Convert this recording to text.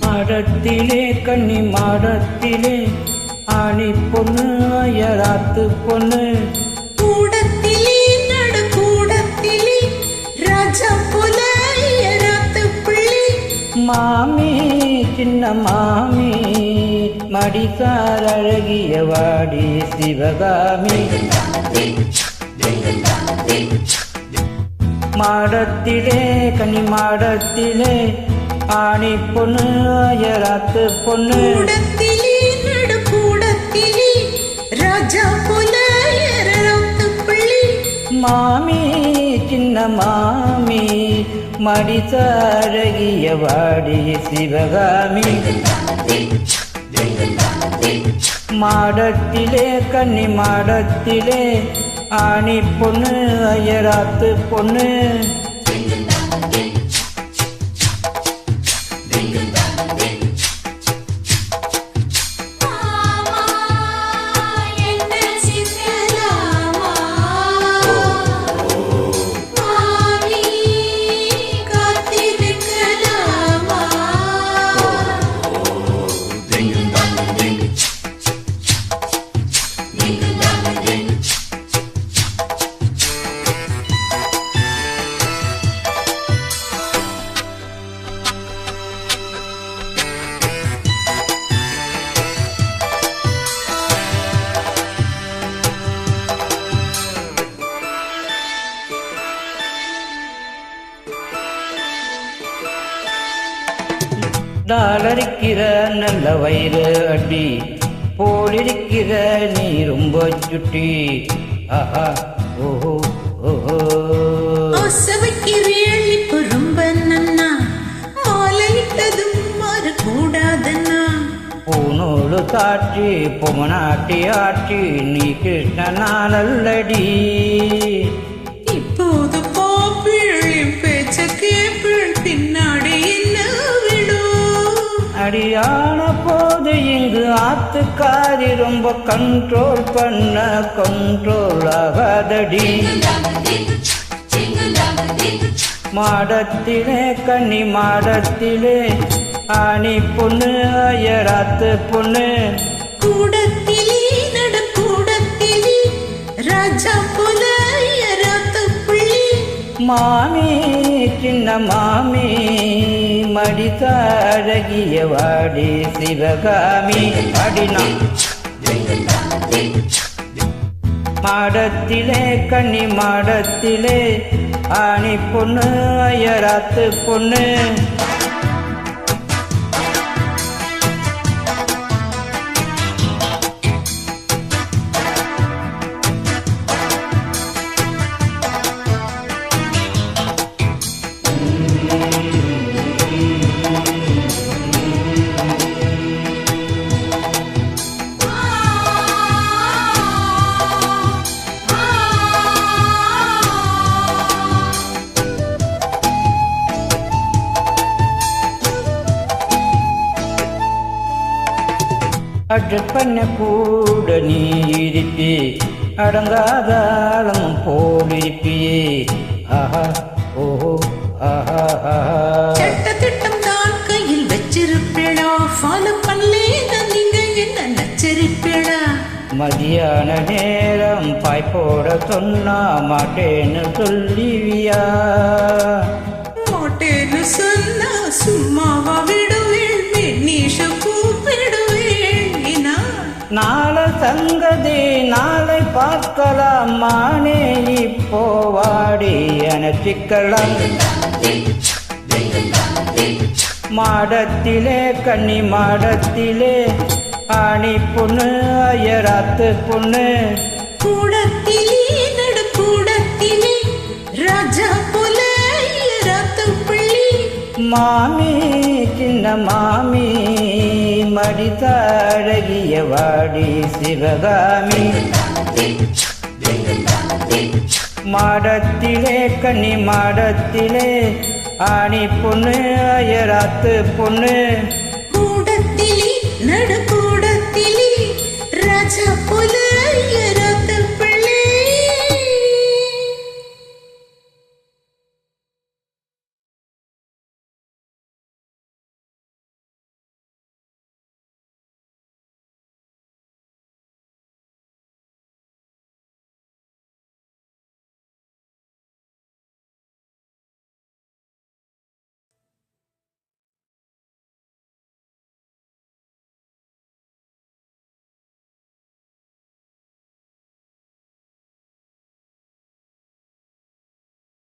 மாடத்திலே கன்னி மாடத்திலே ஆணி பொண்ணு அயராத்து பொண்ணு கூடத்திலே நடு கூடத்திலே ராஜா போல அயராத்து பிள்ளை மாமி சின்ன மாமி மடிசார் அழகிய வாடி சிவகாமி மாடத்திலே கன்னி மாடத்திலே ஆணி பொண்ணு அயராத்து பொண்ணு கூடத்திலே நடு கூடத்திலே ராஜா போல அயராத்து பிள்ளை மாமி சின்ன மாமி மடிசாரகிய வாடி சிவகாமி மாடத்திலே கன்னி மாடத்திலே ஆணி பொண்ணு அயராத்து பொண்ணு டாலரிக்கிற நல்ல வயிறு அடி போலிருக்கிற நீ ரொம்ப சுட்டி ஆஹா ஓஹோ ஓஹோ ஆசைக்கிறேள் இப்போ ரொம்ப நன்னா மாலையிட்டதும் மாறக்கூடாதண்ணா பூநூலு காட்சி பொமனாட்டி ஆட்சி நீ கிருஷ்ணனாலல்லடி இப்போது பாப்பிள் பேச்ச கேப்பிள் பின்னாடி என்ன அடியான போது இங்கு ஆத்துக்காரி ரொம்ப கண்ட்ரோல் பண்ண கண்ட்ரோல் ஆகாதடி மாடத்திலே கன்னி மாடத்திலே ஆணி பொண்ணு அயராத்து பொண்ணு கூடத்திலே நட கூடத்திலே ராஜா போல அயராத்து பிள்ளை மாமி சின்ன மாமி மடிசாரகிய வாடி சிவகாமி அடினா மாடத்திலே கன்னி மாடத்திலே ஆணி பொண்ணு அயராத்து பொண்ணு அட்ஜஸ்ட் பண்ண கூட நீ இருப்பி அடங்காதாளம் போலிருப்பியே ஆஹா ஓஹோ ஆஹா ஆஹா சட்டத்திட்டம் தான் கையில் வச்சிருப்பேடா ஃபாலோ பண்ணலேன்னா நீங்க என்ன நச்சரிப்பேடா மதியான நேரம் பாய் போட சொன்னா மாட்டேன்னு சொல்லிவியா மாட்டேன்னு சொன்னா சும்மாவா விடுவேன் நீஷ கூப்பிடுவேன் நாளை சங்கதி நாளை பார்க்கலாம் மானே இப்போ வாடி அணைச்சிக்கலாம் மாடத்திலே கன்னி மாடத்திலே ஆணி பொண்ணு அயராத்து பொண்ணு கூடத்திலே நடு கூடத்திலே ராஜா போல அயராத்து பிள்ளை மாமி சின்ன மாமி மடித்த அழகிய வாடி சிவகாமி மாடத்திலே கன்னி மாடத்திலே ஆணி பொண்ணு அயராத்து பொண்ணு கூடத்திலே நடு